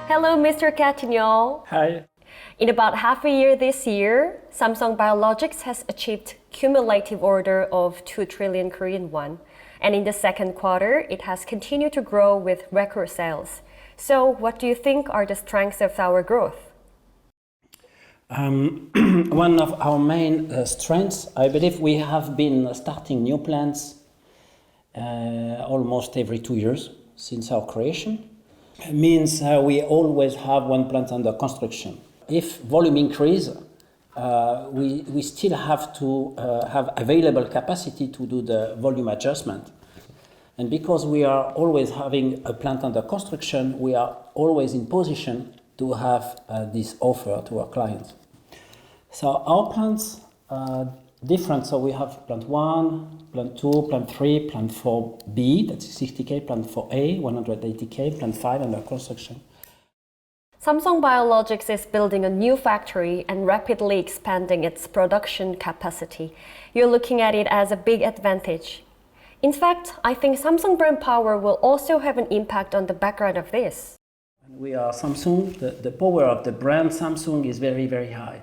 Hello, Mr. Catignol. Hi. In about half a year this year, Samsung Biologics has achieved cumulative order of 2 trillion Korean won. And in the second quarter, it has continued to grow with record sales. So what do you think are the strengths of our growth? One of our main strengths, I believe we have been starting new plants almost every 2 years since our creation. It means we always have one plant under construction. If volume increase, we still have to have available capacity to do the volume adjustment. And because we are always having a plant under construction, we are always in position to have this offer to our clients. So our plants are different. So we have plant 1, plant 2, plant 3, plant 4B, that's 60K, plant 4A, 180K, plant 5 under construction. Samsung Biologics is building a new factory and rapidly expanding its production capacity. You're looking at it as a big advantage. In fact, I think Samsung brand power will also have an impact on the background of this. We are Samsung. The power of the brand Samsung is very, very high.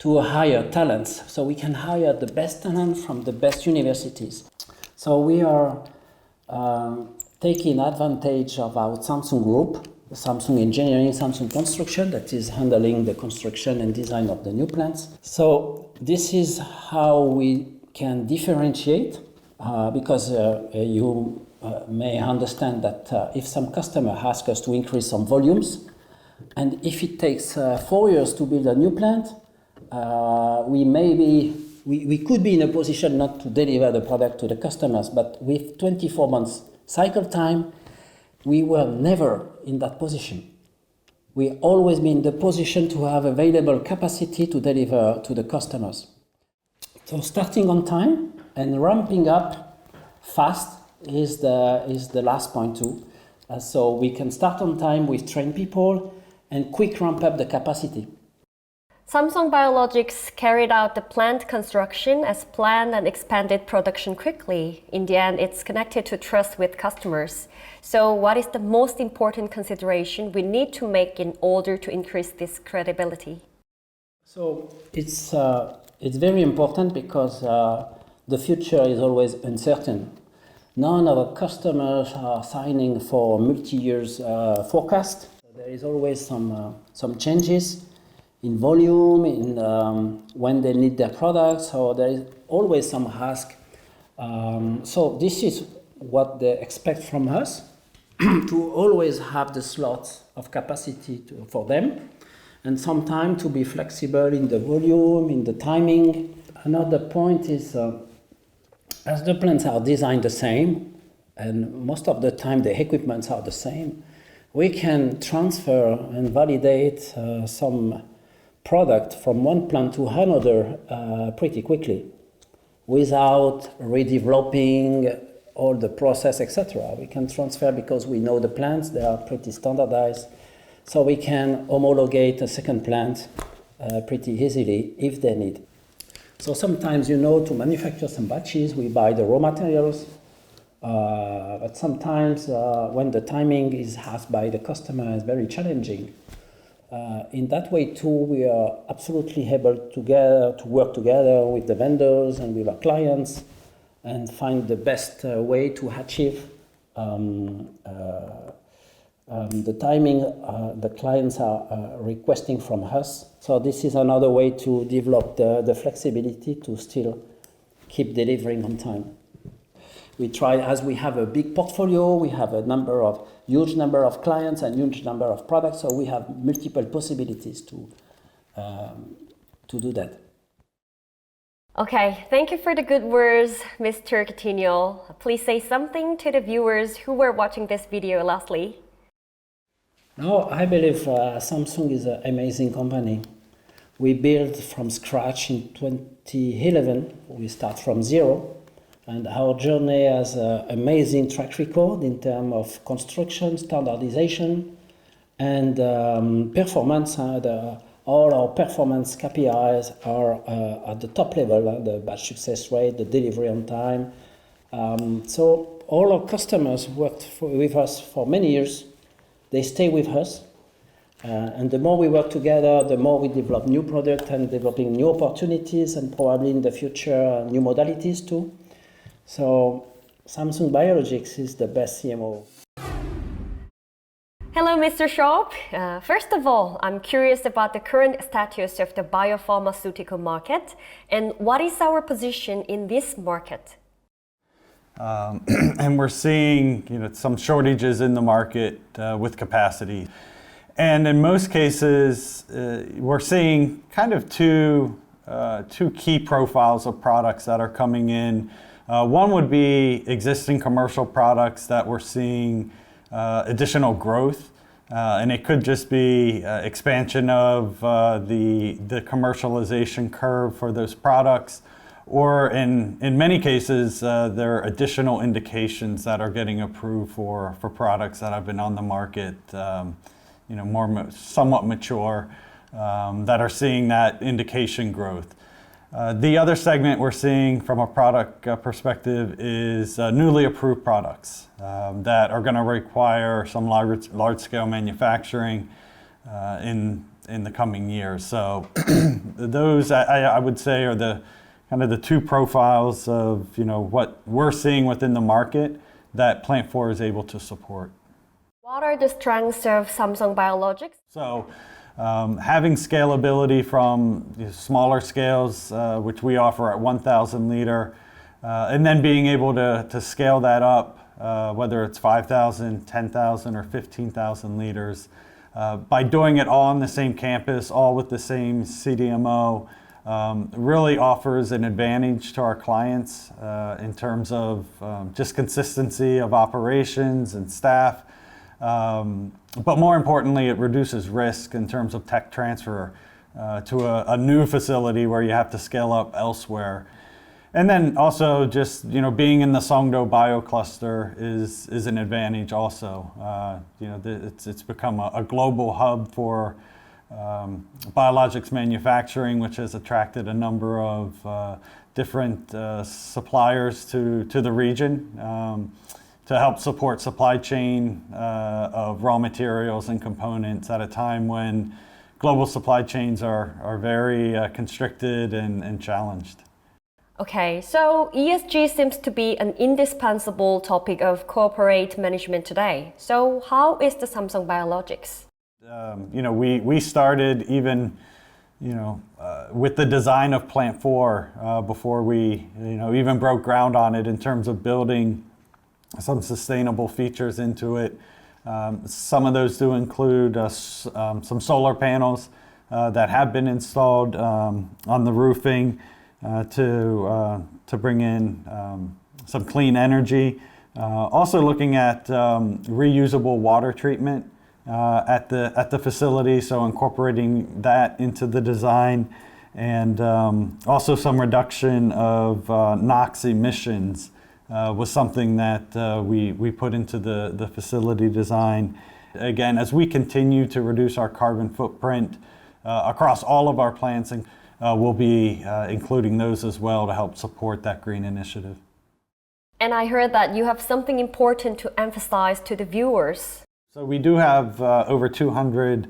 To hire talents, so we can hire the best talent from the best universities. So we are taking advantage of our Samsung group, Samsung Engineering, Samsung Construction, that is handling the construction and design of the new plants. So this is how we can differentiate, because you may understand that if some customer asks us to increase some volumes, and if it takes 4 years to build a new plant, we could be in a position not to deliver the product to the customers, but with 24 months cycle time, we were never in that position. We always be in the position to have available capacity to deliver to the customers. So starting on time and ramping up fast is the last point too. So we can start on time with trained people and quick ramp up the capacity. Samsung Biologics carried out the plant construction as planned and expanded production quickly. In the end, it's connected to trust with customers. So what is the most important consideration we need to make in order to increase this credibility? So it's very important because the future is always uncertain. None of our customers are signing for multi-years forecast. There is always some changes in volume, in when they need their products, so there is always some ask. So this is what they expect from us, to always have the slots of capacity for them, and sometimes to be flexible in the volume, in the timing. Another point is, as the plants are designed the same, and most of the time the equipments are the same, we can transfer and validate some product from one plant to another pretty quickly without redeveloping all the process, etc. We can transfer because we know the plants, they are pretty standardized. So we can homologate a second plant pretty easily if they need. So sometimes, to manufacture some batches, we buy the raw materials. But sometimes when the timing is asked by the customer, it's very challenging. In that way too, we are absolutely able to work together with the vendors and with our clients and find the best way to achieve the timing the clients are requesting from us. So this is another way to develop the flexibility to still keep delivering on time. We try, as we have a big portfolio, we have a huge number of clients and huge number of products, so we have multiple possibilities to do that. Okay, thank you for the good words, Mr. Catignol. Please say something to the viewers who were watching this video lastly. No, I believe Samsung is an amazing company. We built from scratch in 2011. We start from zero. And our journey has an amazing track record in terms of construction, standardization, and performance. All our performance KPIs are at the top level, the batch success rate, the delivery on time. So all our customers worked with us for many years. They stay with us. And the more we work together, the more we develop new products and developing new opportunities and probably in the future new modalities too. So Samsung Biologics is the best CMO. Hello, Mr. Schaub. First of all, I'm curious about the current status of the biopharmaceutical market and what is our position in this market? And we're seeing some shortages in the market with capacity. And in most cases, we're seeing kind of two key profiles of products that are coming in. One would be existing commercial products that we're seeing additional growth, and it could just be expansion of the commercialization curve for those products, or in many cases, there are additional indications that are getting approved for products that have been on the market, somewhat mature, that are seeing that indication growth. The other segment we're seeing from a product perspective is newly approved products that are going to require some large-scale manufacturing in the coming years. So those, I would say, are the kind of the two profiles of what we're seeing within the market that Plant 4 is able to support. What are the strengths of Samsung Biologics? So having scalability from smaller scales, which we offer at 1,000 liter, and then being able to scale that up, whether it's 5,000, 10,000, or 15,000 liters, by doing it all on the same campus, all with the same CDMO, really offers an advantage to our clients in terms of just consistency of operations and staff. But more importantly, it reduces risk in terms of tech transfer to a new facility where you have to scale up elsewhere. And then also just being in the Songdo biocluster is an advantage also. It's become a global hub for biologics manufacturing, which has attracted a number of different suppliers to the region. To help support supply chain of raw materials and components at a time when global supply chains are very constricted and challenged. Okay, so ESG seems to be an indispensable topic of corporate management today. So how is the Samsung Biologics? We started even with the design of Plant 4 before we even broke ground on it in terms of building some sustainable features into it. Some of those do include some solar panels that have been installed on the roofing to bring in some clean energy. Also looking at reusable water treatment at the facility, so incorporating that into the design, and also some reduction of NOx emissions. Was something that we put into the facility design. Again, as we continue to reduce our carbon footprint across all of our plants, and we'll be including those as well to help support that green initiative. And I heard that you have something important to emphasize to the viewers. So we do have over 200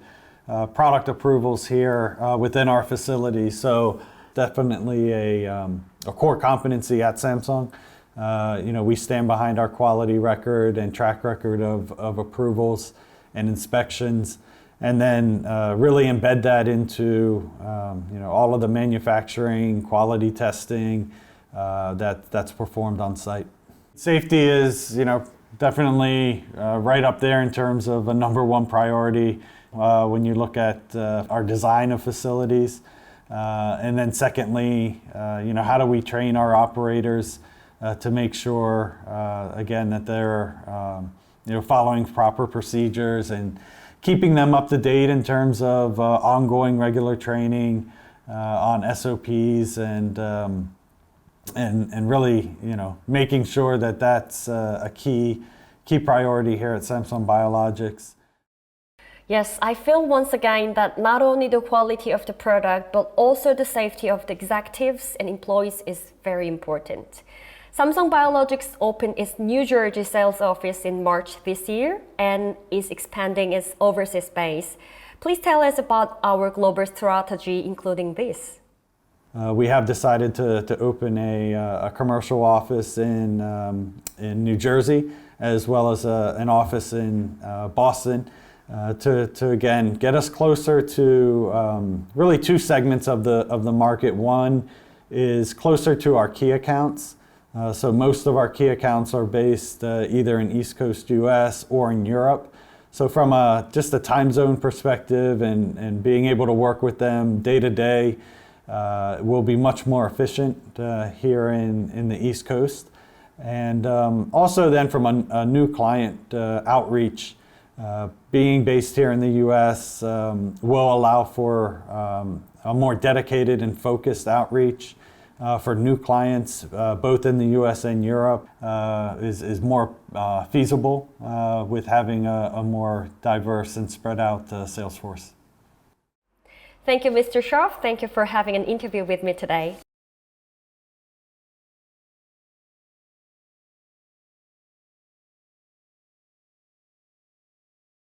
product approvals here within our facility. So definitely a core competency at Samsung. We stand behind our quality record and track record of approvals and inspections, and then really embed that into all of the manufacturing, quality testing that's performed on site. Safety is definitely right up there in terms of a #1 priority when you look at our design of facilities, and then secondly, how do we train our operators to make sure, again, that they're following proper procedures and keeping them up to date in terms of ongoing regular training on SOPs and really, making sure that that's a key priority here at Samsung Biologics. Yes, I feel once again that not only the quality of the product, but also the safety of the executives and employees is very important. Samsung Biologics opened its New Jersey sales office in March this year and is expanding its overseas base. Please tell us about our global strategy, including this. We have decided to open a commercial office in New Jersey, as well as an office in Boston, to again get us closer to really two segments of the market. One is closer to our key accounts. So most of our key accounts are based either in East Coast US or in Europe. So from just a time zone perspective and being able to work with them day to day, will be much more efficient here in the East Coast. And also then from a new client outreach, being based here in the US will allow for a more dedicated and focused outreach for new clients, both in the US and Europe, is more feasible with having a more diverse and spread out sales force. Thank you, Mr. Scharf. Thank you for having an interview with me today.